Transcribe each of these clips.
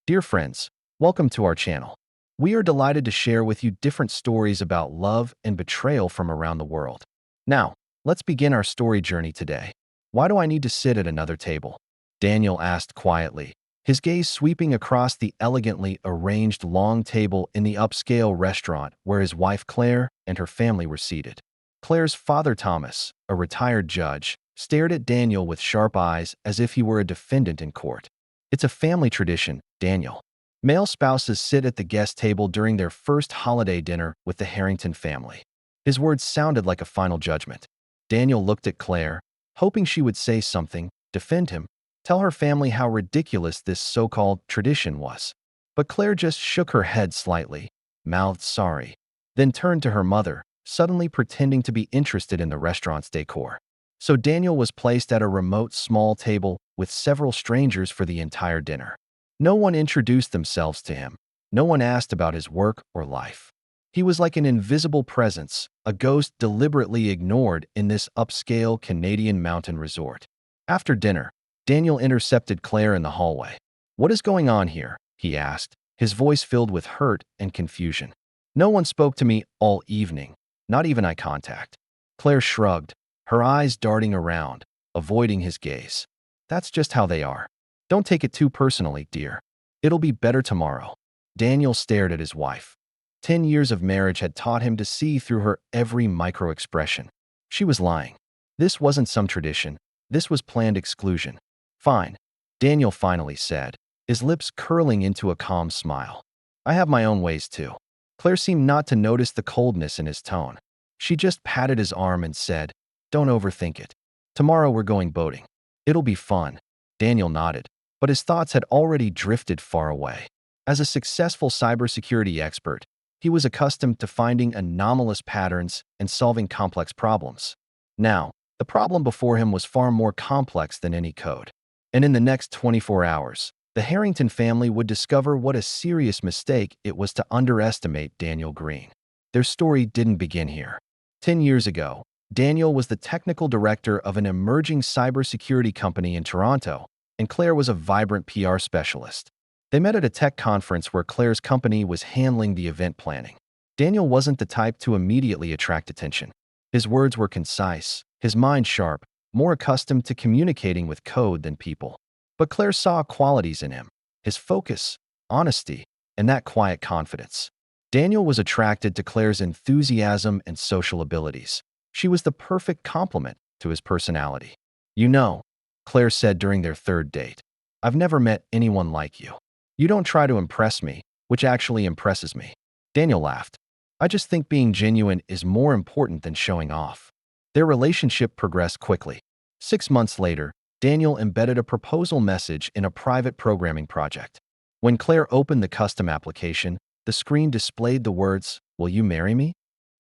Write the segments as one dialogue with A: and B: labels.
A: Dear friends, welcome to our channel. We are delighted to share with you different stories about love and betrayal from around the world. Now, let's begin our story journey today. Why do I need to sit at another table? Daniel asked quietly, his gaze sweeping across the elegantly arranged long table in the upscale restaurant where his wife Claire and her family were seated. Claire's father Thomas, a retired judge, stared at Daniel with sharp eyes as if he were a defendant in court. It's a family tradition, Daniel. Male spouses sit at the guest table during their first holiday dinner with the Harrington family. His words sounded like a final judgment. Daniel looked at Claire, hoping she would say something, defend him, tell her family how ridiculous this so-called tradition was. But Claire just shook her head slightly, mouthed sorry, then turned to her mother, suddenly pretending to be interested in the restaurant's decor. So Daniel was placed at a remote small table with several strangers for the entire dinner. No one introduced themselves to him. No one asked about his work or life. He was like an invisible presence, a ghost deliberately ignored in this upscale Canadian mountain resort. After dinner, Daniel intercepted Claire in the hallway. "What is going on here?" he asked, his voice filled with hurt and confusion. "No one spoke to me all evening, not even eye contact." Claire shrugged, her eyes darting around, avoiding his gaze. "That's just how they are. Don't take it too personally, dear. It'll be better tomorrow." Daniel stared at his wife. 10 years of marriage had taught him to see through her every micro-expression. She was lying. This wasn't some tradition. This was planned exclusion. "Fine," Daniel finally said, his lips curling into a calm smile. "I have my own ways too." Claire seemed not to notice the coldness in his tone. She just patted his arm and said, "Don't overthink it. Tomorrow we're going boating. It'll be fun." Daniel nodded, but his thoughts had already drifted far away. As a successful cybersecurity expert, he was accustomed to finding anomalous patterns and solving complex problems. Now, the problem before him was far more complex than any code. And in the next 24 hours, the Harrington family would discover what a serious mistake it was to underestimate Daniel Green. Their story didn't begin here. 10 years ago, Daniel was the technical director of an emerging cybersecurity company in Toronto, and Claire was a vibrant PR specialist. They met at a tech conference where Claire's company was handling the event planning. Daniel wasn't the type to immediately attract attention. His words were concise, his mind sharp, more accustomed to communicating with code than people. But Claire saw qualities in him: his focus, honesty, and that quiet confidence. Daniel was attracted to Claire's enthusiasm and social abilities. She was the perfect complement to his personality. "You know," Claire said during their third date, "I've never met anyone like you. You don't try to impress me, which actually impresses me." Daniel laughed. "I just think being genuine is more important than showing off." Their relationship progressed quickly. 6 months later, Daniel embedded a proposal message in a private programming project. When Claire opened the custom application, the screen displayed the words, "Will you marry me?"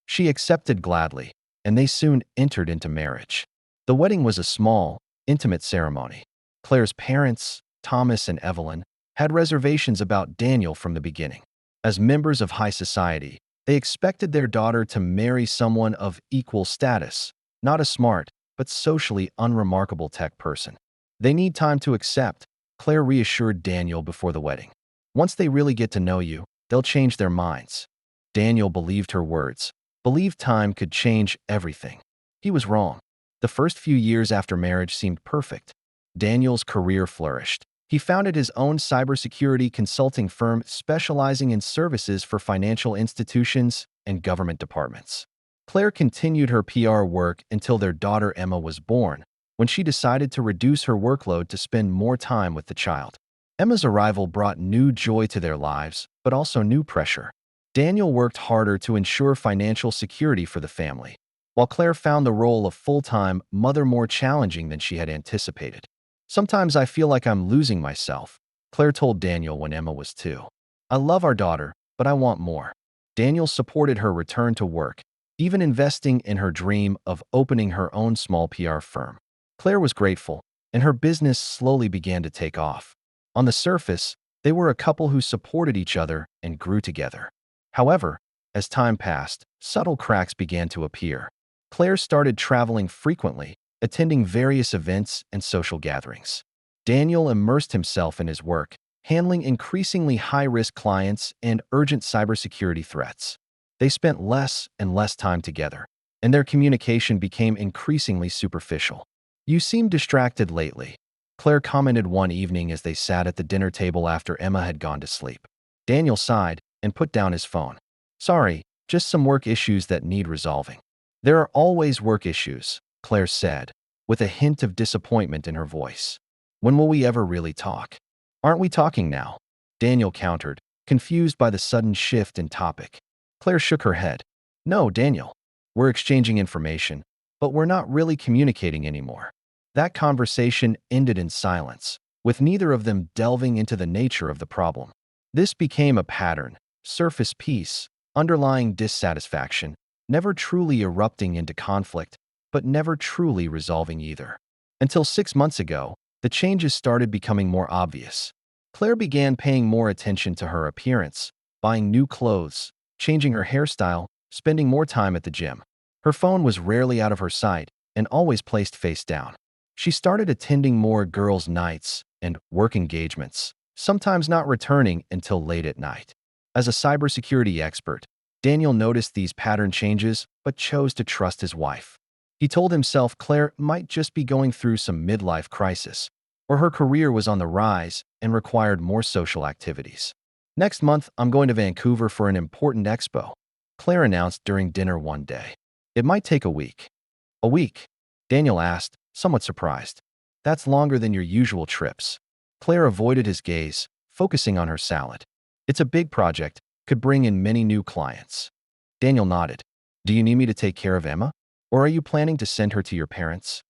A: She accepted gladly, and they soon entered into marriage. The wedding was a small, intimate ceremony. Claire's parents, Thomas and Evelyn, had reservations about Daniel from the beginning. As members of high society, they expected their daughter to marry someone of equal status, not a smart, but socially unremarkable tech person. "They need time to accept," Claire reassured Daniel before the wedding. "Once they really get to know you, they'll change their minds." Daniel believed her words, believed time could change everything. He was wrong. The first few years after marriage seemed perfect. Daniel's career flourished. He founded his own cybersecurity consulting firm specializing in services for financial institutions and government departments. Claire continued her PR work until their daughter Emma was born, when she decided to reduce her workload to spend more time with the child. Emma's arrival brought new joy to their lives, but also new pressure. Daniel worked harder to ensure financial security for the family, while Claire found the role of full-time mother more challenging than she had anticipated. "Sometimes I feel like I'm losing myself," Claire told Daniel when Emma was 2. "I love our daughter, but I want more." Daniel supported her return to work, even investing in her dream of opening her own small PR firm. Claire was grateful, and her business slowly began to take off. On the surface, they were a couple who supported each other and grew together. However, as time passed, subtle cracks began to appear. Claire started traveling frequently, attending various events and social gatherings. Daniel immersed himself in his work, handling increasingly high-risk clients and urgent cybersecurity threats. They spent less and less time together, and their communication became increasingly superficial. "You seem distracted lately," Claire commented one evening as they sat at the dinner table after Emma had gone to sleep. Daniel sighed and put down his phone. "Sorry, just some work issues that need resolving." "There are always work issues," Claire said, with a hint of disappointment in her voice. "When will we ever really talk?" "Aren't we talking now?" Daniel countered, confused by the sudden shift in topic. Claire shook her head. "No, Daniel. We're exchanging information, but we're not really communicating anymore." That conversation ended in silence, with neither of them delving into the nature of the problem. This became a pattern: surface peace, underlying dissatisfaction, never truly erupting into conflict, but never truly resolving either. Until 6 months ago, the changes started becoming more obvious. Claire began paying more attention to her appearance, buying new clothes, changing her hairstyle, spending more time at the gym. Her phone was rarely out of her sight and always placed face down. She started attending more girls' nights and work engagements, sometimes not returning until late at night. As a cybersecurity expert, Daniel noticed these pattern changes but chose to trust his wife. He told himself Claire might just be going through some midlife crisis, or her career was on the rise and required more social activities. "Next month, I'm going to Vancouver for an important expo," Claire announced during dinner one day. "It might take a week." "A week?" Daniel asked, somewhat surprised. "That's longer than your usual trips." Claire avoided his gaze, focusing on her salad. "It's a big project, could bring in many new clients." Daniel nodded. "Do you need me to take care of Emma? Or are you planning to send her to your parents?"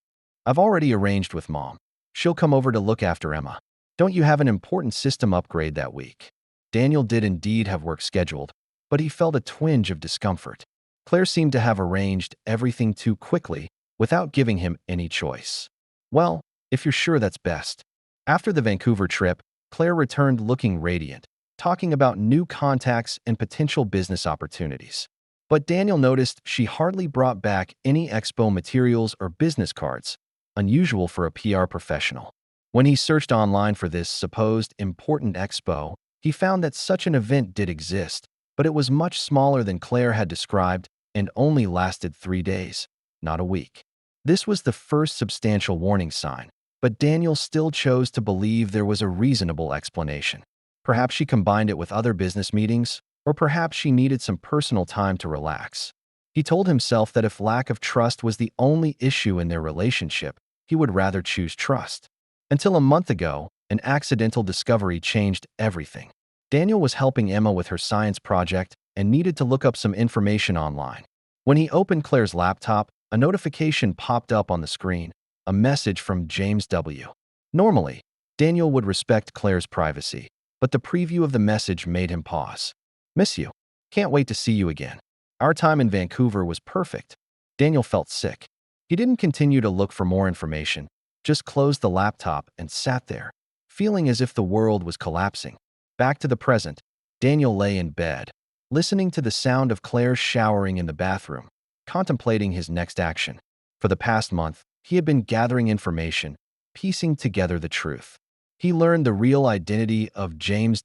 A: "I've already arranged with Mom. She'll come over to look after Emma." "Don't you have an important system upgrade that week?" Daniel did indeed have work scheduled, but he felt a twinge of discomfort. Claire seemed to have arranged everything too quickly, without giving him any choice. "Well, if you're sure that's best." After the Vancouver trip, Claire returned looking radiant, talking about new contacts and potential business opportunities. But Daniel noticed she hardly brought back any expo materials or business cards, unusual for a PR professional. When he searched online for this supposed important expo, he found that such an event did exist, but it was much smaller than Claire had described and only lasted 3 days, not a week. This was the first substantial warning sign, but Daniel still chose to believe there was a reasonable explanation. Perhaps she combined it with other business meetings, or perhaps she needed some personal time to relax. He told himself that if lack of trust was the only issue in their relationship, he would rather choose trust. Until a month ago, an accidental discovery changed everything. Daniel was helping Emma with her science project and needed to look up some information online. When he opened Claire's laptop, a notification popped up on the screen, a message from James W. Normally, Daniel would respect Claire's privacy, but the preview of the message made him pause. "Miss you. Can't wait to see you again. Our time in Vancouver was perfect." Daniel felt sick. He didn't continue to look for more information, just closed the laptop and sat there, feeling as if the world was collapsing. Back to the present, Daniel lay in bed, listening to the sound of Claire showering in the bathroom, contemplating his next action. For the past month, he had been gathering information, piecing together the truth. He learned the real identity of James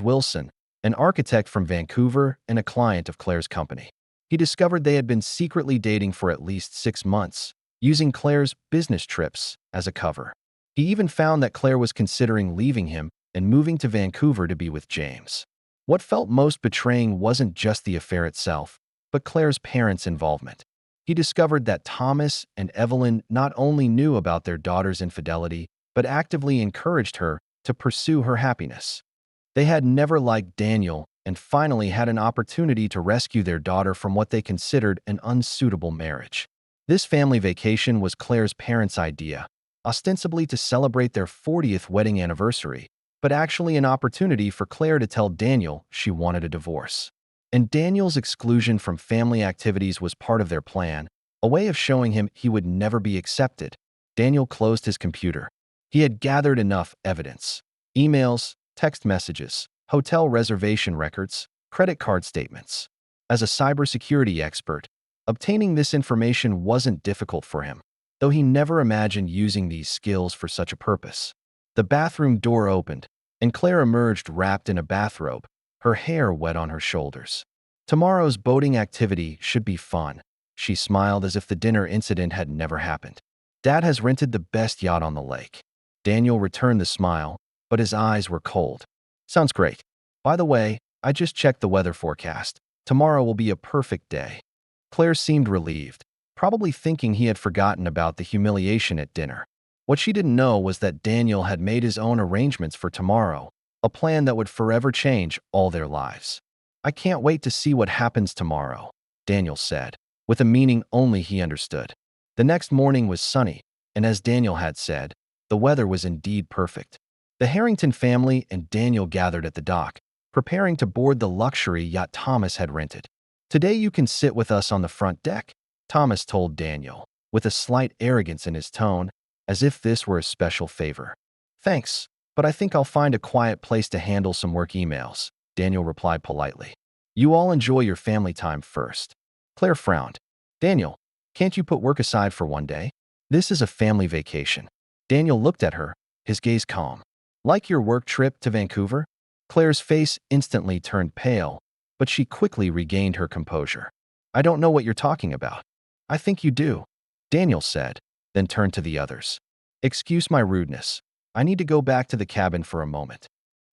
A: Wilson, an architect from Vancouver and a client of Claire's company. He discovered they had been secretly dating for at least 6 months, using Claire's business trips as a cover. He even found that Claire was considering leaving him and moving to Vancouver to be with James. What felt most betraying wasn't just the affair itself, but Claire's parents' involvement. He discovered that Thomas and Evelyn not only knew about their daughter's infidelity, but actively encouraged her to pursue her happiness. They had never liked Daniel and finally had an opportunity to rescue their daughter from what they considered an unsuitable marriage. This family vacation was Claire's parents' idea, ostensibly to celebrate their 40th wedding anniversary, but actually an opportunity for Claire to tell Daniel she wanted a divorce. And Daniel's exclusion from family activities was part of their plan, a way of showing him he would never be accepted. Daniel closed his computer. He had gathered enough evidence: emails, text messages, hotel reservation records, credit card statements. As a cybersecurity expert, obtaining this information wasn't difficult for him, though he never imagined using these skills for such a purpose. The bathroom door opened, and Claire emerged wrapped in a bathrobe, her hair wet on her shoulders. Tomorrow's boating activity should be fun. She smiled as if the dinner incident had never happened. Dad has rented the best yacht on the lake. Daniel returned the smile, but his eyes were cold. Sounds great. By the way, I just checked the weather forecast. Tomorrow will be a perfect day. Claire seemed relieved, probably thinking he had forgotten about the humiliation at dinner. What she didn't know was that Daniel had made his own arrangements for tomorrow, a plan that would forever change all their lives. I can't wait to see what happens tomorrow, Daniel said, with a meaning only he understood. The next morning was sunny, and as Daniel had said, the weather was indeed perfect. The Harrington family and Daniel gathered at the dock, preparing to board the luxury yacht Thomas had rented. Today you can sit with us on the front deck, Thomas told Daniel, with a slight arrogance in his tone, as if this were a special favor. Thanks, but I think I'll find a quiet place to handle some work emails, Daniel replied politely. You all enjoy your family time first. Claire frowned. Daniel, can't you put work aside for one day? This is a family vacation. Daniel looked at her, his gaze calm. Like your work trip to Vancouver? Claire's face instantly turned pale, but she quickly regained her composure. I don't know what you're talking about. I think you do, Daniel said, then turned to the others. Excuse my rudeness. I need to go back to the cabin for a moment.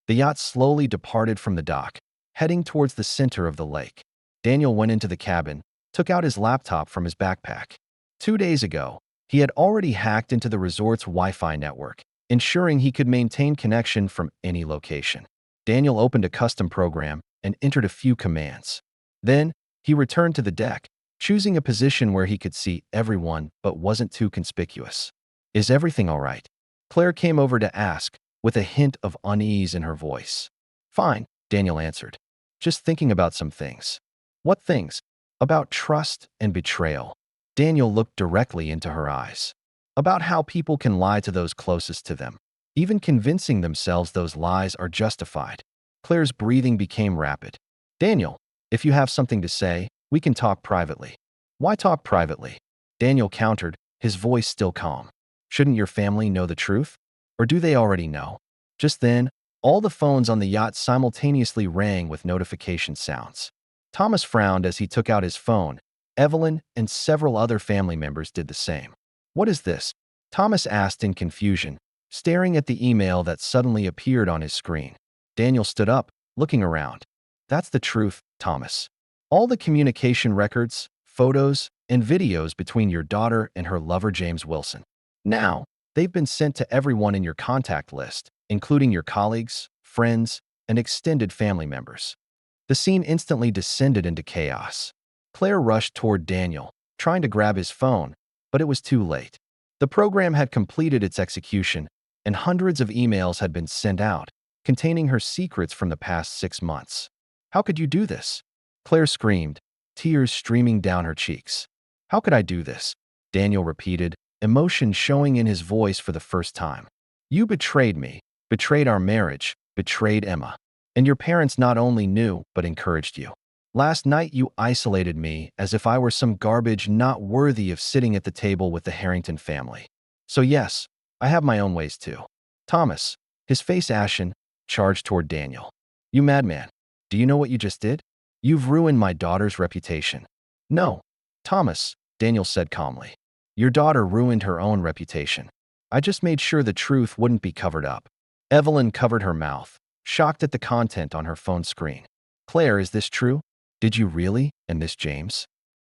A: The yacht slowly departed from the dock, heading towards the center of the lake. Daniel went into the cabin, took out his laptop from his backpack. 2 days ago, he had already hacked into the resort's Wi-Fi network, ensuring he could maintain connection from any location. Daniel opened a custom program and entered a few commands. Then, he returned to the deck, choosing a position where he could see everyone but wasn't too conspicuous. Is everything all right? Claire came over to ask, with a hint of unease in her voice. Fine, Daniel answered. Just thinking about some things. What things? About trust and betrayal. Daniel looked directly into her eyes. About how people can lie to those closest to them, even convincing themselves those lies are justified. Claire's breathing became rapid. Daniel, if you have something to say, we can talk privately. Why talk privately? Daniel countered, his voice still calm. Shouldn't your family know the truth? Or do they already know? Just then, all the phones on the yacht simultaneously rang with notification sounds. Thomas frowned as he took out his phone. Evelyn and several other family members did the same. What is this? Thomas asked in confusion, staring at the email that suddenly appeared on his screen. Daniel stood up, looking around. That's the truth, Thomas. All the communication records, photos, and videos between your daughter and her lover James Wilson. Now, they've been sent to everyone in your contact list, including your colleagues, friends, and extended family members. The scene instantly descended into chaos. Claire rushed toward Daniel, trying to grab his phone, but it was too late. The program had completed its execution, and hundreds of emails had been sent out, containing her secrets from the past 6 months. How could you do this? Claire screamed, tears streaming down her cheeks. How could I do this? Daniel repeated, emotion showing in his voice for the first time. You betrayed me, betrayed our marriage, betrayed Emma. And your parents not only knew, but encouraged you. Last night you isolated me as if I were some garbage not worthy of sitting at the table with the Harrington family. So yes, I have my own ways too. Thomas, his face ashen, charged toward Daniel. You madman, do you know what you just did? You've ruined my daughter's reputation. No, Thomas, Daniel said calmly. Your daughter ruined her own reputation. I just made sure the truth wouldn't be covered up. Evelyn covered her mouth, shocked at the content on her phone screen. Claire, is this true? Did you really, and Miss James?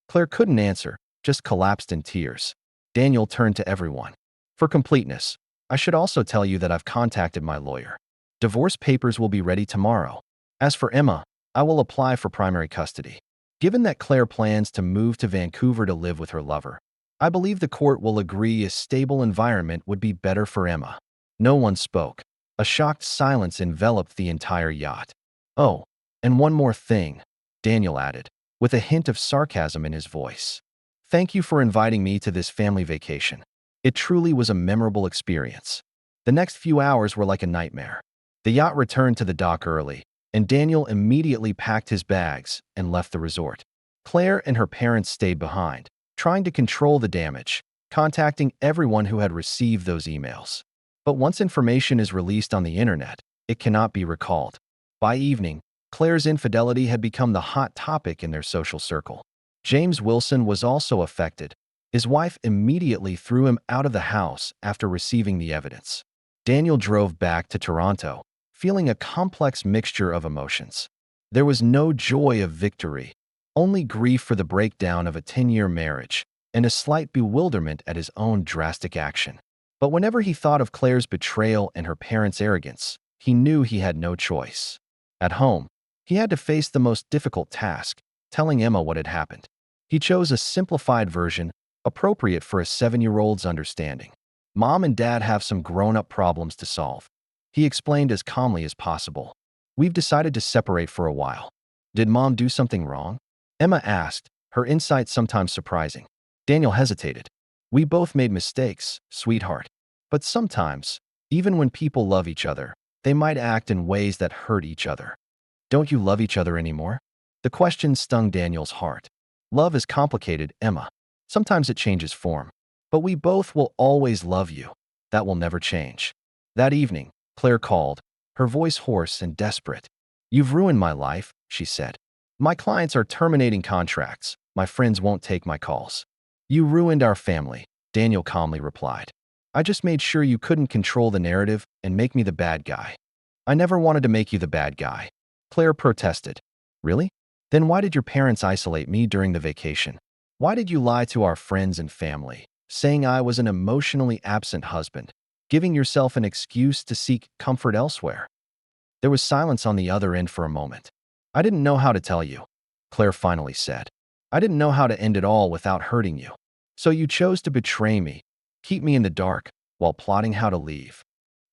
A: Claire couldn't answer, just collapsed in tears. Daniel turned to everyone. For completeness, I should also tell you that I've contacted my lawyer. Divorce papers will be ready tomorrow. As for Emma, I will apply for primary custody. Given that Claire plans to move to Vancouver to live with her lover, I believe the court will agree a stable environment would be better for Emma. No one spoke. A shocked silence enveloped the entire yacht. Oh, and one more thing, Daniel added, with a hint of sarcasm in his voice. Thank you for inviting me to this family vacation. It truly was a memorable experience. The next few hours were like a nightmare. The yacht returned to the dock early, and Daniel immediately packed his bags and left the resort. Claire and her parents stayed behind, trying to control the damage, contacting everyone who had received those emails. But once information is released on the internet, It cannot be recalled. By evening, Claire's infidelity had become the hot topic in their social circle. James Wilson was also affected. His wife immediately threw him out of the house after receiving the evidence. Daniel drove back to Toronto, feeling a complex mixture of emotions. There was no joy of victory, only grief for the breakdown of a 10-year marriage, and a slight bewilderment at his own drastic action. But whenever he thought of Claire's betrayal and her parents' arrogance, he knew he had no choice. At home, he had to face the most difficult task, telling Emma what had happened. He chose a simplified version, appropriate for a 7-year-old's understanding. Mom and Dad have some grown-up problems to solve. He explained as calmly as possible. We've decided to separate for a while. Did Mom do something wrong? Emma asked, her insight sometimes surprising. Daniel hesitated. We both made mistakes, sweetheart. But sometimes, even when people love each other, they might act in ways that hurt each other. Don't you love each other anymore? The question stung Daniel's heart. Love is complicated, Emma. Sometimes it changes form. But we both will always love you. That will never change. That evening, Claire called, her voice hoarse and desperate. You've ruined my life, she said. My clients are terminating contracts. My friends won't take my calls. You ruined our family, Daniel calmly replied. I just made sure you couldn't control the narrative and make me the bad guy. I never wanted to make you the bad guy. Claire protested. Really? Then why did your parents isolate me during the vacation? Why did you lie to our friends and family, saying I was an emotionally absent husband, giving yourself an excuse to seek comfort elsewhere? There was silence on the other end for a moment. I didn't know how to tell you, Claire finally said. I didn't know how to end it all without hurting you. So you chose to betray me, keep me in the dark, while plotting how to leave.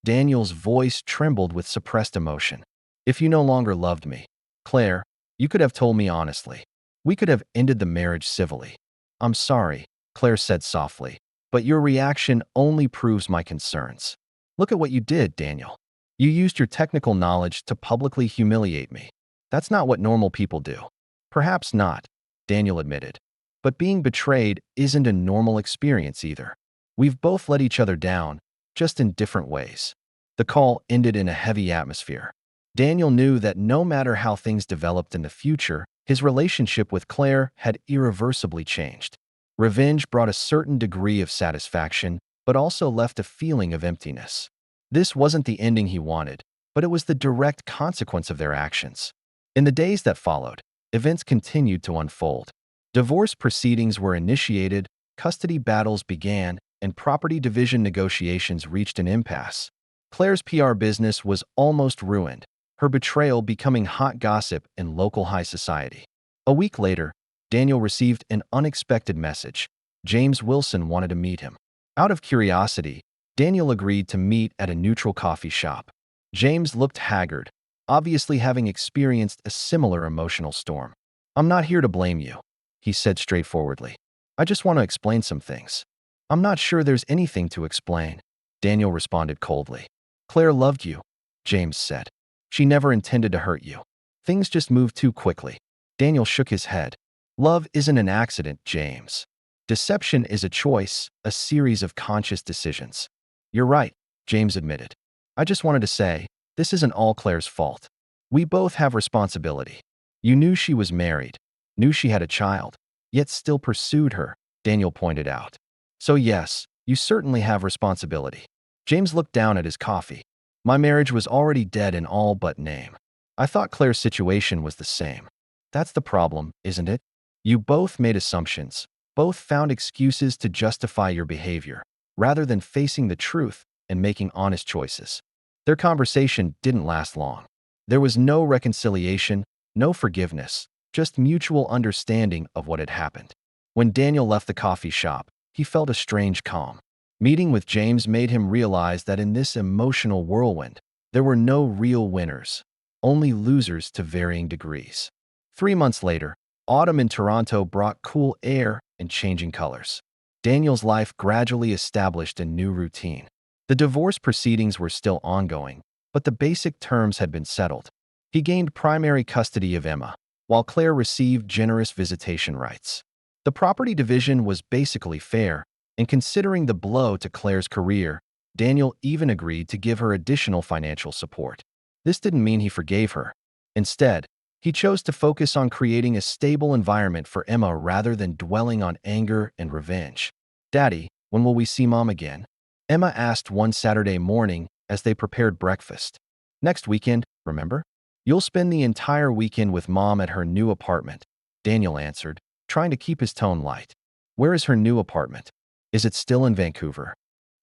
A: Daniel's voice trembled with suppressed emotion. If you no longer loved me, Claire, you could have told me honestly. We could have ended the marriage civilly. I'm sorry, Claire said softly, but your reaction only proves my concerns. Look at what you did, Daniel. You used your technical knowledge to publicly humiliate me. That's not what normal people do. Perhaps not, Daniel admitted. But being betrayed isn't a normal experience either. We've both let each other down, just in different ways. The call ended in a heavy atmosphere. Daniel knew that no matter how things developed in the future, his relationship with Claire had irreversibly changed. Revenge brought a certain degree of satisfaction, but also left a feeling of emptiness. This wasn't the ending he wanted, but it was the direct consequence of their actions. In the days that followed, events continued to unfold. Divorce proceedings were initiated, custody battles began, and property division negotiations reached an impasse. Claire's PR business was almost ruined, her betrayal becoming hot gossip in local high society. A week later, Daniel received an unexpected message. James Wilson wanted to meet him. Out of curiosity, Daniel agreed to meet at a neutral coffee shop. James looked haggard, obviously having experienced a similar emotional storm. I'm not here to blame you, he said straightforwardly. I just want to explain some things. I'm not sure there's anything to explain, Daniel responded coldly. Claire loved you, James said. She never intended to hurt you. Things just moved too quickly. Daniel shook his head. Love isn't an accident, James. Deception is a choice, a series of conscious decisions. You're right, James admitted. I just wanted to say, this isn't all Claire's fault. We both have responsibility. You knew she was married, knew she had a child, yet still pursued her, Daniel pointed out. So yes, you certainly have responsibility. James looked down at his coffee. My marriage was already dead in all but name. I thought Claire's situation was the same. That's the problem, isn't it? You both made assumptions, both found excuses to justify your behavior, rather than facing the truth and making honest choices. Their conversation didn't last long. There was no reconciliation, no forgiveness, just mutual understanding of what had happened. When Daniel left the coffee shop, he felt a strange calm. Meeting with James made him realize that in this emotional whirlwind, there were no real winners, only losers to varying degrees. 3 months later, autumn in Toronto brought cool air and changing colors. Daniel's life gradually established a new routine. The divorce proceedings were still ongoing, but the basic terms had been settled. He gained primary custody of Emma, while Claire received generous visitation rights. The property division was basically fair, and considering the blow to Claire's career, Daniel even agreed to give her additional financial support. This didn't mean he forgave her. Instead, he chose to focus on creating a stable environment for Emma rather than dwelling on anger and revenge. "Daddy, when will we see Mom again?" Emma asked one Saturday morning as they prepared breakfast. "Next weekend, remember? You'll spend the entire weekend with Mom at her new apartment," Daniel answered, trying to keep his tone light. "Where is her new apartment? Is it still in Vancouver?"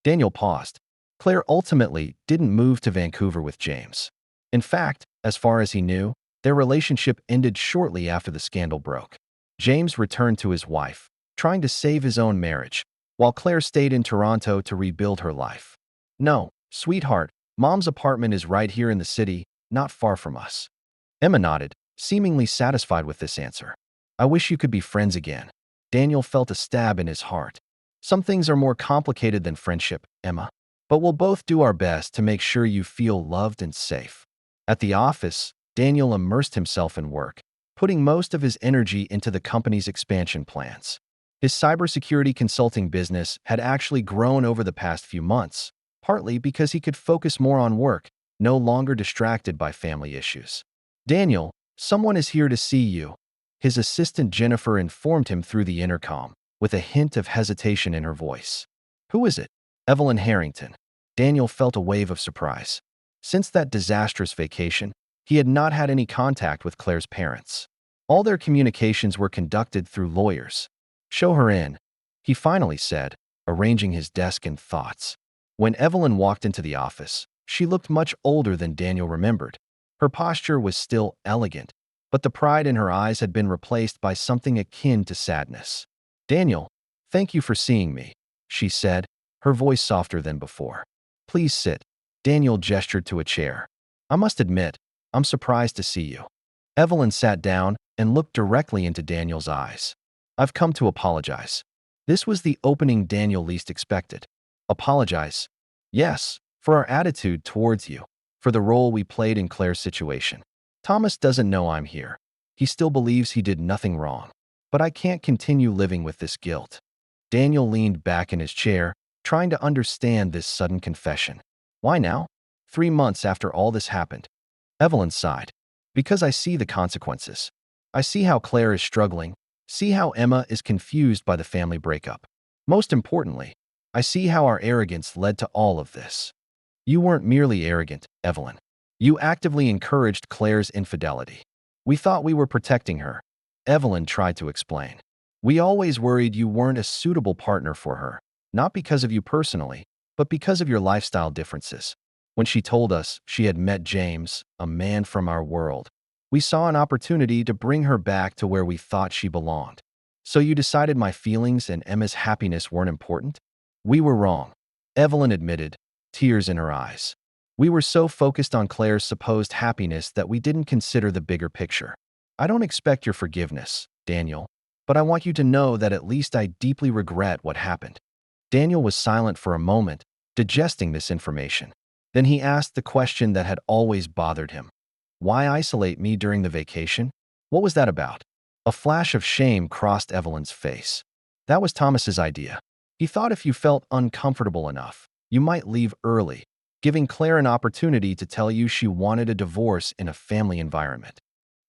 A: Daniel paused. Claire ultimately didn't move to Vancouver with James. In fact, as far as he knew, their relationship ended shortly after the scandal broke. James returned to his wife, trying to save his own marriage, while Claire stayed in Toronto to rebuild her life. "No, sweetheart, Mom's apartment is right here in the city, not far from us." Emma nodded, seemingly satisfied with this answer. "I wish you could be friends again." Daniel felt a stab in his heart. "Some things are more complicated than friendship, Emma. But we'll both do our best to make sure you feel loved and safe." At the office, Daniel immersed himself in work, putting most of his energy into the company's expansion plans. His cybersecurity consulting business had actually grown over the past few months, partly because he could focus more on work, no longer distracted by family issues. "Daniel, someone is here to see you," his assistant Jennifer informed him through the intercom, with a hint of hesitation in her voice. "Who is it?" "Evelyn Harrington." Daniel felt a wave of surprise. Since that disastrous vacation, he had not had any contact with Claire's parents. All their communications were conducted through lawyers. "Show her in," he finally said, arranging his desk and thoughts. When Evelyn walked into the office, she looked much older than Daniel remembered. Her posture was still elegant, but the pride in her eyes had been replaced by something akin to sadness. "Daniel, thank you for seeing me," she said, her voice softer than before. "Please sit." Daniel gestured to a chair. "I must admit, I'm surprised to see you." Evelyn sat down and looked directly into Daniel's eyes. "I've come to apologize." This was the opening Daniel least expected. "Apologize?" "Yes, for our attitude towards you, for the role we played in Claire's situation. Thomas doesn't know I'm here. He still believes he did nothing wrong. But I can't continue living with this guilt." Daniel leaned back in his chair, trying to understand this sudden confession. "Why now? 3 months after all this happened." Evelyn sighed. "Because I see the consequences. I see how Claire is struggling, see how Emma is confused by the family breakup. Most importantly, I see how our arrogance led to all of this." "You weren't merely arrogant, Evelyn. You actively encouraged Claire's infidelity. We thought we were protecting her," Evelyn tried to explain. "We always worried you weren't a suitable partner for her, not because of you personally, but because of your lifestyle differences. When she told us she had met James, a man from our world, we saw an opportunity to bring her back to where we thought she belonged. So you decided my feelings and Emma's happiness weren't important?" "We were wrong," Evelyn admitted, tears in her eyes. "We were so focused on Claire's supposed happiness that we didn't consider the bigger picture. I don't expect your forgiveness, Daniel, but I want you to know that at least I deeply regret what happened." Daniel was silent for a moment, digesting this information. Then he asked the question that had always bothered him. "Why isolate me during the vacation? What was that about?" A flash of shame crossed Evelyn's face. "That was Thomas's idea. He thought if you felt uncomfortable enough, you might leave early, giving Claire an opportunity to tell you she wanted a divorce in a family environment."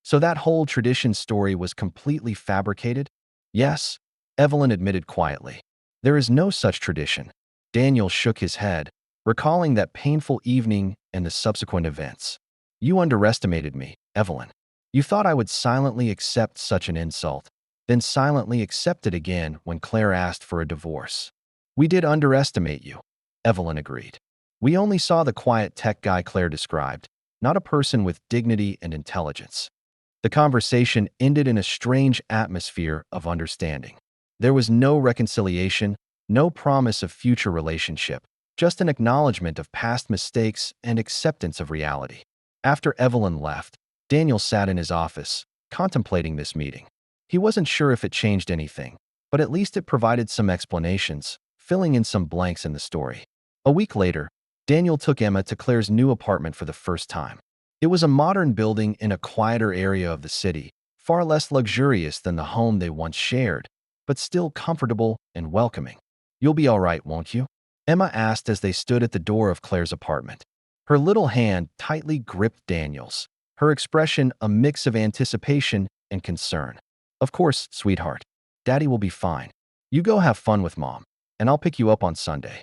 A: "So that whole tradition story was completely fabricated?" "Yes," Evelyn admitted quietly. "There is no such tradition." Daniel shook his head, recalling that painful evening and the subsequent events. "You underestimated me, Evelyn. You thought I would silently accept such an insult, then silently accept it again when Claire asked for a divorce." "We did underestimate you," Evelyn agreed. "We only saw the quiet tech guy Claire described, not a person with dignity and intelligence." The conversation ended in a strange atmosphere of understanding. There was no reconciliation, no promise of future relationship, just an acknowledgement of past mistakes and acceptance of reality. After Evelyn left, Daniel sat in his office, contemplating this meeting. He wasn't sure if it changed anything, but at least it provided some explanations, filling in some blanks in the story. A week later, Daniel took Emma to Claire's new apartment for the first time. It was a modern building in a quieter area of the city, far less luxurious than the home they once shared, but still comfortable and welcoming. "You'll be all right, won't you?" Emma asked as they stood at the door of Claire's apartment. Her little hand tightly gripped Daniel's, her expression a mix of anticipation and concern. Of course, sweetheart. Daddy will be fine. You go have fun with Mom, and I'll pick you up on Sunday.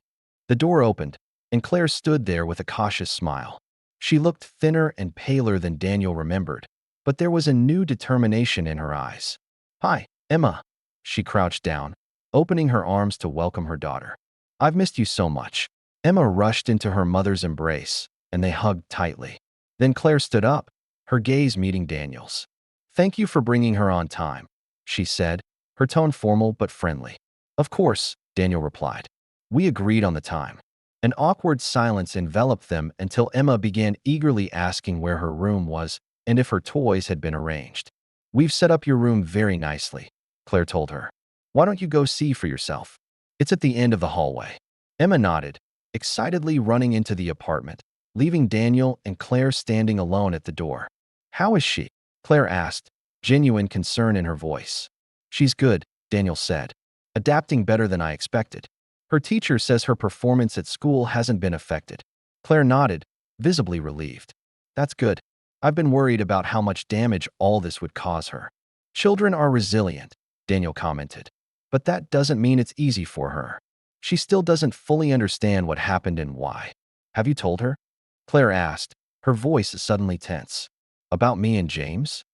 A: The door opened, and Claire stood there with a cautious smile. She looked thinner and paler than Daniel remembered, but there was a new determination in her eyes. "Hi, Emma." She crouched down, opening her arms to welcome her daughter. "I've missed you so much." Emma rushed into her mother's embrace, and they hugged tightly. Then Claire stood up, her gaze meeting Daniel's. "Thank you for bringing her on time," she said, her tone formal but friendly. "Of course," Daniel replied. "We agreed on the time." An awkward silence enveloped them until Emma began eagerly asking where her room was and if her toys had been arranged. "We've set up your room very nicely," Claire told her. "Why don't you go see for yourself? It's at the end of the hallway." Emma nodded, excitedly running into the apartment, leaving Daniel and Claire standing alone at the door. "How is she?" Claire asked, genuine concern in her voice. "She's good," Daniel said, "adapting better than I expected. Her teacher says her performance at school hasn't been affected." Claire nodded, visibly relieved. "That's good. I've been worried about how much damage all this would cause her." "Children are resilient," Daniel commented, "but that doesn't mean it's easy for her. She still doesn't fully understand what happened and why." "Have you told her?" Claire asked, her voice suddenly tense. "About me and James?"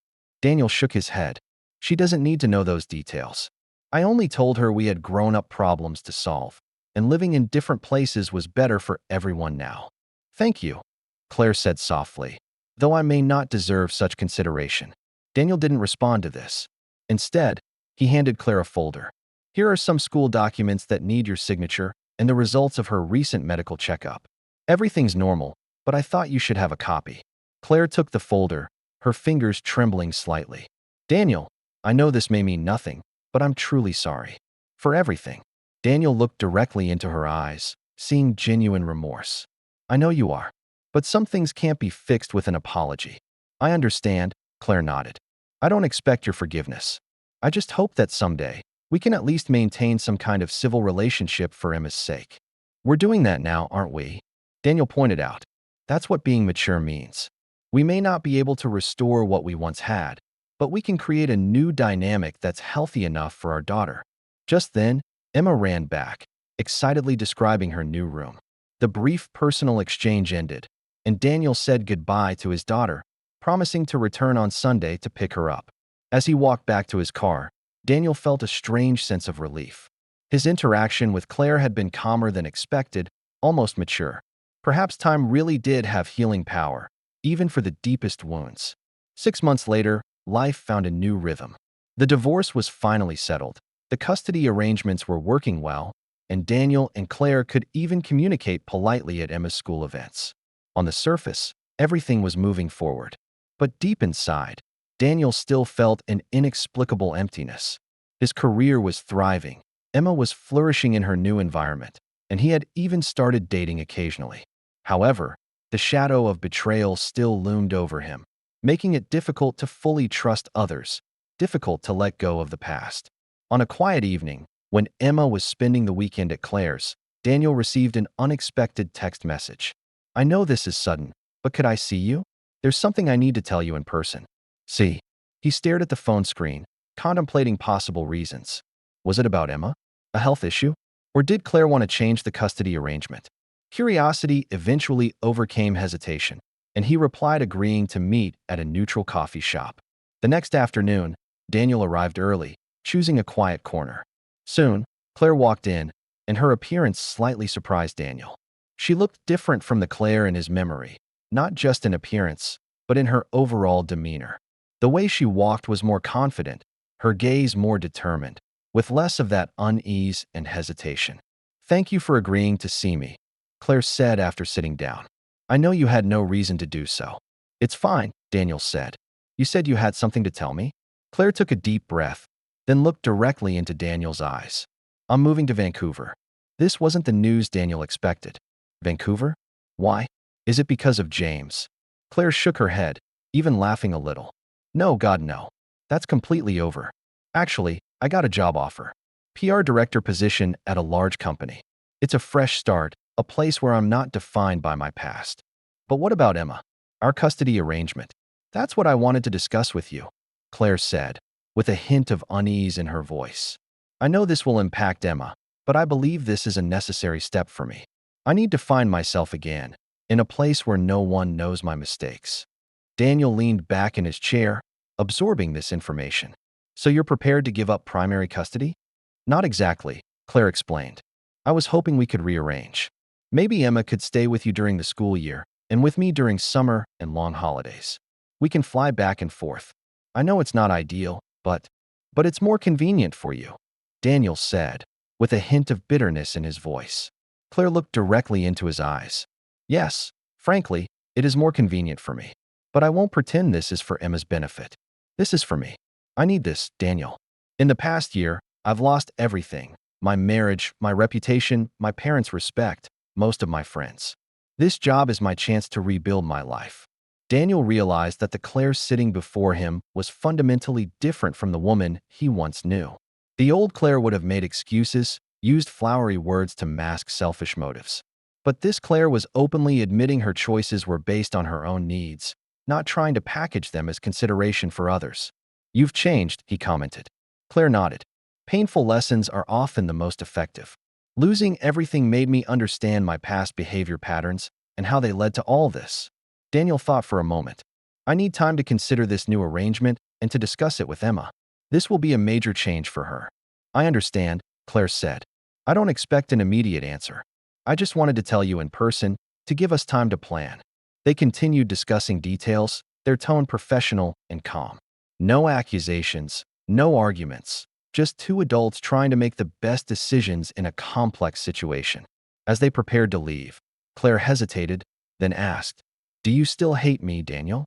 A: Daniel shook his head. "She doesn't need to know those details. I only told her we had grown-up problems to solve, and living in different places was better for everyone now." "Thank you," Claire said softly, "though I may not deserve such consideration." Daniel didn't respond to this. Instead, he handed Claire a folder. "Here are some school documents that need your signature and the results of her recent medical checkup. Everything's normal, but I thought you should have a copy." Claire took the folder, her fingers trembling slightly. "Daniel, I know this may mean nothing, but I'm truly sorry. For everything." Daniel looked directly into her eyes, seeing genuine remorse. "I know you are, but some things can't be fixed with an apology." "I understand," Claire nodded. "I don't expect your forgiveness. I just hope that someday we can at least maintain some kind of civil relationship for Emma's sake." "We're doing that now, aren't we?" Daniel pointed out. "That's what being mature means. We may not be able to restore what we once had, but we can create a new dynamic that's healthy enough for our daughter." Just then, Emma ran back, excitedly describing her new room. The brief personal exchange ended, and Daniel said goodbye to his daughter, promising to return on Sunday to pick her up. As he walked back to his car, Daniel felt a strange sense of relief. His interaction with Claire had been calmer than expected, almost mature. Perhaps time really did have healing power, even for the deepest wounds. 6 months later, life found a new rhythm. The divorce was finally settled. The custody arrangements were working well, and Daniel and Claire could even communicate politely at Emma's school events. On the surface, everything was moving forward. But deep inside, Daniel still felt an inexplicable emptiness. His career was thriving, Emma was flourishing in her new environment, and he had even started dating occasionally. However, the shadow of betrayal still loomed over him, making it difficult to fully trust others, difficult to let go of the past. On a quiet evening, when Emma was spending the weekend at Claire's, Daniel received an unexpected text message. "I know this is sudden, but could I see you? There's something I need to tell you in person." "See?" He stared at the phone screen, contemplating possible reasons. Was it about Emma? A health issue? Or did Claire want to change the custody arrangement? Curiosity eventually overcame hesitation, and he replied agreeing to meet at a neutral coffee shop. The next afternoon, Daniel arrived early, choosing a quiet corner. Soon, Claire walked in, and her appearance slightly surprised Daniel. She looked different from the Claire in his memory, not just in appearance, but in her overall demeanor. The way she walked was more confident, her gaze more determined, with less of that unease and hesitation. "Thank you for agreeing to see me," Claire said after sitting down. "I know you had no reason to do so." "It's fine," Daniel said. "You said you had something to tell me?" Claire took a deep breath, then looked directly into Daniel's eyes. "I'm moving to Vancouver." This wasn't the news Daniel expected. "Vancouver? Why? Is it because of James?" Claire shook her head, even laughing a little. "No, God, no. That's completely over. Actually, I got a job offer. PR director position at a large company. It's a fresh start, a place where I'm not defined by my past." But what about Emma? Our custody arrangement. That's what I wanted to discuss with you, Claire said, with a hint of unease in her voice. I know this will impact Emma, but I believe this is a necessary step for me. I need to find myself again, in a place where no one knows my mistakes. Daniel leaned back in his chair, absorbing this information. So you're prepared to give up primary custody? Not exactly, Claire explained. I was hoping we could rearrange. Maybe Emma could stay with you during the school year, and with me during summer and long holidays. We can fly back and forth. I know it's not ideal, but it's more convenient for you, Daniel said, with a hint of bitterness in his voice. Claire looked directly into his eyes. Yes, frankly, it is more convenient for me. But I won't pretend this is for Emma's benefit. This is for me. I need this, Daniel. In the past year, I've lost everything. My marriage, my reputation, my parents' respect, most of my friends. This job is my chance to rebuild my life. Daniel realized that the Claire sitting before him was fundamentally different from the woman he once knew. The old Claire would have made excuses, used flowery words to mask selfish motives. But this Claire was openly admitting her choices were based on her own needs, not trying to package them as consideration for others. You've changed, he commented. Claire nodded. Painful lessons are often the most effective. Losing everything made me understand my past behavior patterns and how they led to all this. Daniel thought for a moment. I need time to consider this new arrangement and to discuss it with Emma. This will be a major change for her. I understand, Claire said. I don't expect an immediate answer. I just wanted to tell you in person, to give us time to plan. They continued discussing details, their tone professional and calm. No accusations, no arguments, just two adults trying to make the best decisions in a complex situation. As they prepared to leave, Claire hesitated, then asked, Do you still hate me, Daniel?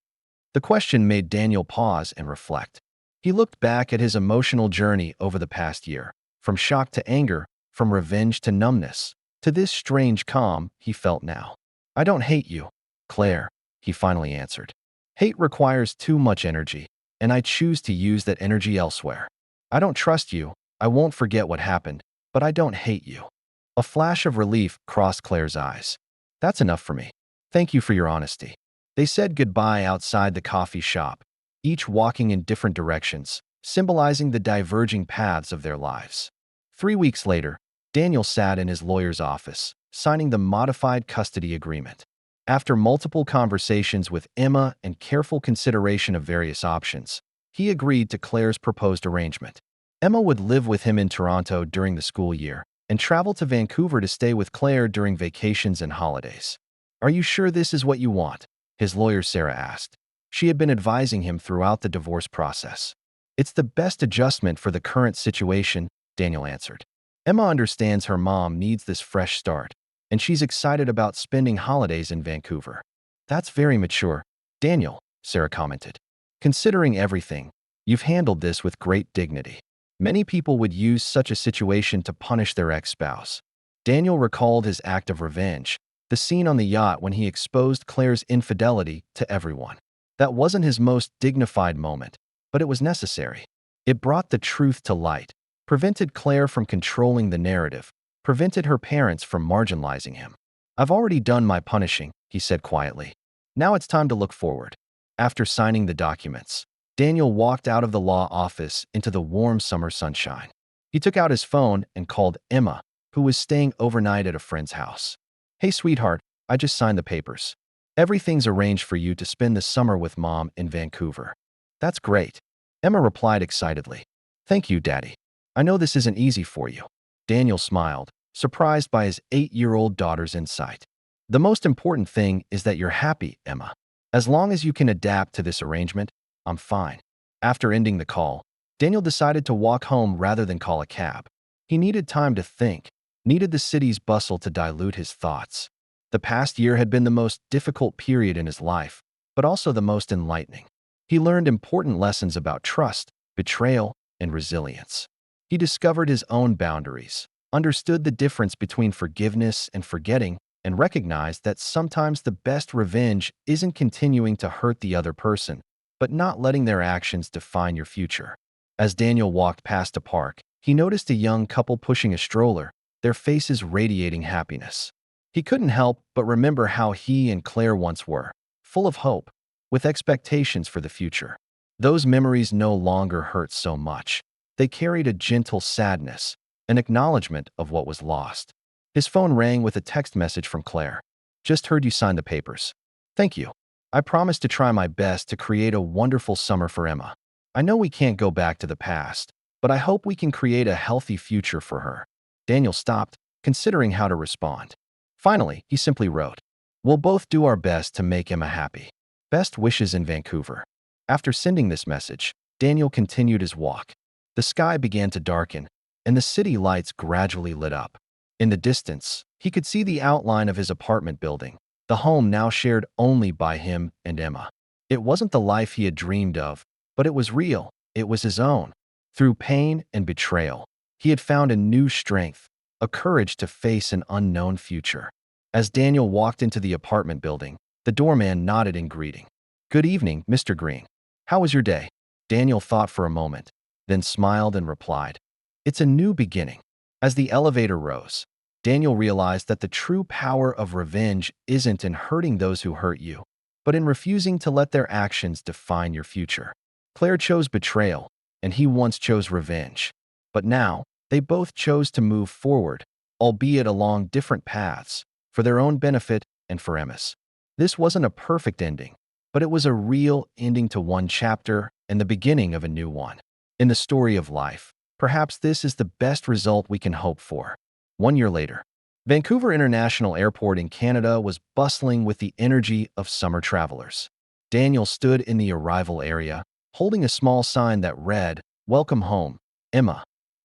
A: The question made Daniel pause and reflect. He looked back at his emotional journey over the past year, from shock to anger, from revenge to numbness, to this strange calm he felt now. I don't hate you, Claire, he finally answered. Hate requires too much energy, and I choose to use that energy elsewhere. I don't trust you, I won't forget what happened, but I don't hate you. A flash of relief crossed Claire's eyes. That's enough for me. Thank you for your honesty. They said goodbye outside the coffee shop, each walking in different directions, symbolizing the diverging paths of their lives. 3 weeks later, Daniel sat in his lawyer's office, signing the modified custody agreement. After multiple conversations with Emma and careful consideration of various options, he agreed to Claire's proposed arrangement. Emma would live with him in Toronto during the school year and travel to Vancouver to stay with Claire during vacations and holidays. Are you sure this is what you want? His lawyer Sarah asked. She had been advising him throughout the divorce process. It's the best adjustment for the current situation, Daniel answered. Emma understands her mom needs this fresh start, and she's excited about spending holidays in Vancouver. That's very mature, Daniel, Sarah commented. Considering everything, you've handled this with great dignity. Many people would use such a situation to punish their ex-spouse. Daniel recalled his act of revenge, the scene on the yacht when he exposed Claire's infidelity to everyone. That wasn't his most dignified moment, but it was necessary. It brought the truth to light, prevented Claire from controlling the narrative, prevented her parents from marginalizing him. I've already done my punishing, he said quietly. Now it's time to look forward. After signing the documents, Daniel walked out of the law office into the warm summer sunshine. He took out his phone and called Emma, who was staying overnight at a friend's house. Hey, sweetheart, I just signed the papers. Everything's arranged for you to spend the summer with Mom in Vancouver. That's great, Emma replied excitedly. Thank you, Daddy. I know this isn't easy for you. Daniel smiled, surprised by his 8-year-old daughter's insight. The most important thing is that you're happy, Emma. As long as you can adapt to this arrangement, I'm fine. After ending the call, Daniel decided to walk home rather than call a cab. He needed time to think, needed the city's bustle to dilute his thoughts. The past year had been the most difficult period in his life, but also the most enlightening. He learned important lessons about trust, betrayal, and resilience. He discovered his own boundaries, understood the difference between forgiveness and forgetting, and recognized that sometimes the best revenge isn't continuing to hurt the other person, but not letting their actions define your future. As Daniel walked past a park, he noticed a young couple pushing a stroller, their faces radiating happiness. He couldn't help but remember how he and Claire once were, full of hope, with expectations for the future. Those memories no longer hurt so much. They carried a gentle sadness, an acknowledgement of what was lost. His phone rang with a text message from Claire. "Just heard you sign the papers. Thank you. I promise to try my best to create a wonderful summer for Emma. I know we can't go back to the past, but I hope we can create a healthy future for her." Daniel stopped, considering how to respond. Finally, he simply wrote, "We'll both do our best to make Emma happy. Best wishes in Vancouver." After sending this message, Daniel continued his walk. The sky began to darken, and the city lights gradually lit up. In the distance, he could see the outline of his apartment building, the home now shared only by him and Emma. It wasn't the life he had dreamed of, but it was real. It was his own. Through pain and betrayal, he had found a new strength, a courage to face an unknown future. As Daniel walked into the apartment building, the doorman nodded in greeting. "Good evening, Mr. Green. How was your day?" Daniel thought for a moment, then smiled and replied, "It's a new beginning." As the elevator rose, Daniel realized that the true power of revenge isn't in hurting those who hurt you, but in refusing to let their actions define your future. Claire chose betrayal, and he once chose revenge. But now, they both chose to move forward, albeit along different paths, for their own benefit and for Emma's. This wasn't a perfect ending, but it was a real ending to one chapter and the beginning of a new one. In the story of life, perhaps this is the best result we can hope for. 1 year later, Vancouver International Airport in Canada was bustling with the energy of summer travelers. Daniel stood in the arrival area, holding a small sign that read, "Welcome home, Emma,"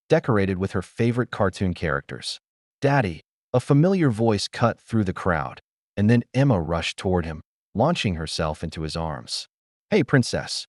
A: decorated with her favorite cartoon characters. "Daddy," a familiar voice cut through the crowd, and then Emma rushed toward him, launching herself into his arms. "Hey, princess."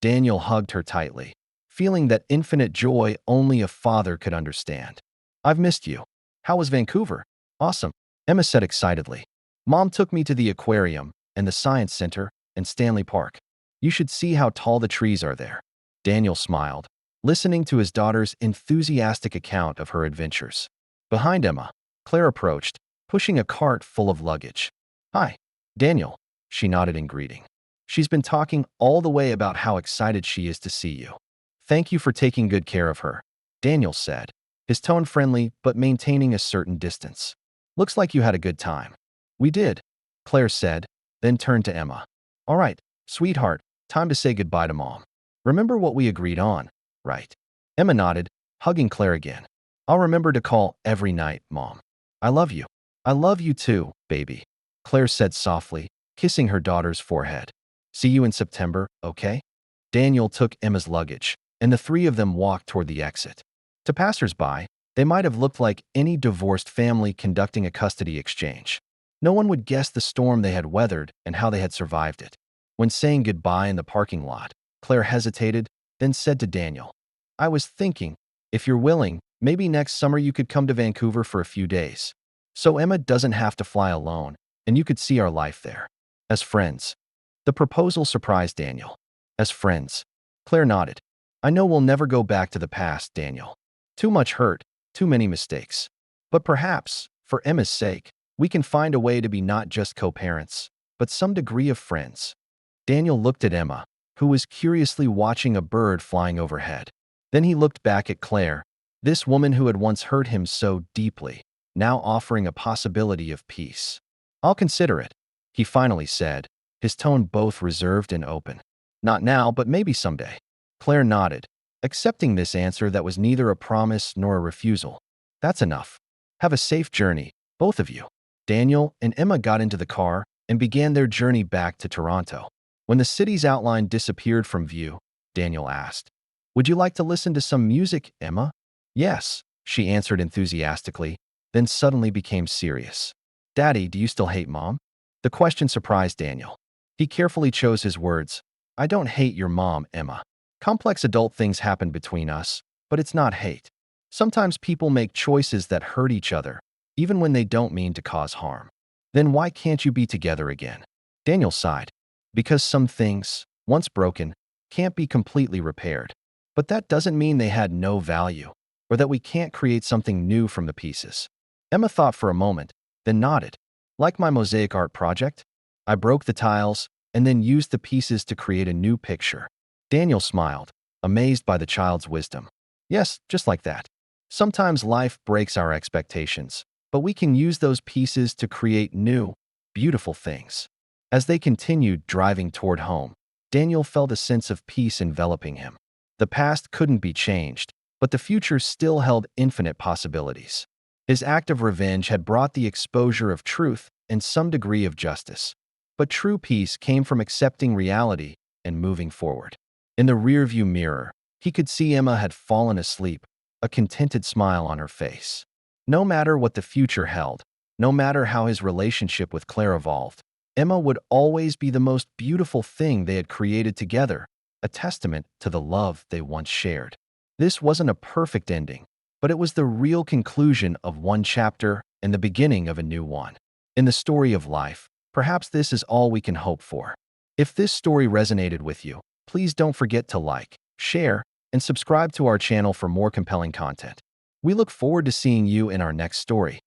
A: Daniel hugged her tightly, feeling that infinite joy only a father could understand. "I've missed you. How was Vancouver?" "Awesome," Emma said excitedly. "Mom took me to the aquarium and the science center and Stanley Park. You should see how tall the trees are there." Daniel smiled, listening to his daughter's enthusiastic account of her adventures. Behind Emma, Claire approached, pushing a cart full of luggage. "Hi, Daniel," she nodded in greeting. "She's been talking all the way about how excited she is to see you." "Thank you for taking good care of her," Daniel said, his tone friendly but maintaining a certain distance. "Looks like you had a good time." "We did," Claire said, then turned to Emma. "All right, sweetheart, time to say goodbye to Mom. Remember what we agreed on, right?" Emma nodded, hugging Claire again. "I'll remember to call every night, Mom. I love you." "I love you too, baby," Claire said softly, kissing her daughter's forehead. "See you in September, okay?" Daniel took Emma's luggage, and the three of them walked toward the exit. To passers-by, they might have looked like any divorced family conducting a custody exchange. No one would guess the storm they had weathered and how they had survived it. When saying goodbye in the parking lot, Claire hesitated, then said to Daniel, "I was thinking, if you're willing, maybe next summer you could come to Vancouver for a few days. So Emma doesn't have to fly alone, and you could see our life there. As friends." The proposal surprised Daniel. "As friends." Claire nodded. "I know we'll never go back to the past, Daniel. Too much hurt, too many mistakes. But perhaps, for Emma's sake, we can find a way to be not just co-parents, but some degree of friends." Daniel looked at Emma, who was curiously watching a bird flying overhead. Then he looked back at Claire, this woman who had once hurt him so deeply, now offering a possibility of peace. "I'll consider it," he finally said, his tone both reserved and open. "Not now, but maybe someday." Claire nodded, accepting this answer that was neither a promise nor a refusal. "That's enough. Have a safe journey, both of you." Daniel and Emma got into the car and began their journey back to Toronto. When the city's outline disappeared from view, Daniel asked, "Would you like to listen to some music, Emma?" "Yes," she answered enthusiastically, then suddenly became serious. "Daddy, do you still hate Mom?" The question surprised Daniel. He carefully chose his words. "I don't hate your mom, Emma. Complex adult things happen between us, but it's not hate. Sometimes people make choices that hurt each other, even when they don't mean to cause harm. Then why can't you be together again?" Daniel sighed. "Because some things, once broken, can't be completely repaired. But that doesn't mean they had no value, or that we can't create something new from the pieces." Emma thought for a moment, then nodded. Like my mosaic art project? I broke the tiles and then used the pieces to create a new picture. Daniel smiled, amazed by the child's wisdom. Yes, just like that. Sometimes life breaks our expectations, but we can use those pieces to create new, beautiful things. As they continued driving toward home, Daniel felt a sense of peace enveloping him. The past couldn't be changed, but the future still held infinite possibilities. His act of revenge had brought the exposure of truth and some degree of justice. But true peace came from accepting reality and moving forward. In the rearview mirror, he could see Emma had fallen asleep, a contented smile on her face. No matter what the future held, no matter how his relationship with Claire evolved, Emma would always be the most beautiful thing they had created together, a testament to the love they once shared. This wasn't a perfect ending, but it was the real conclusion of one chapter and the beginning of a new one. In the story of life, perhaps this is all we can hope for. If this story resonated with you, please don't forget to like, share, and subscribe to our channel for more compelling content. We look forward to seeing you in our next story.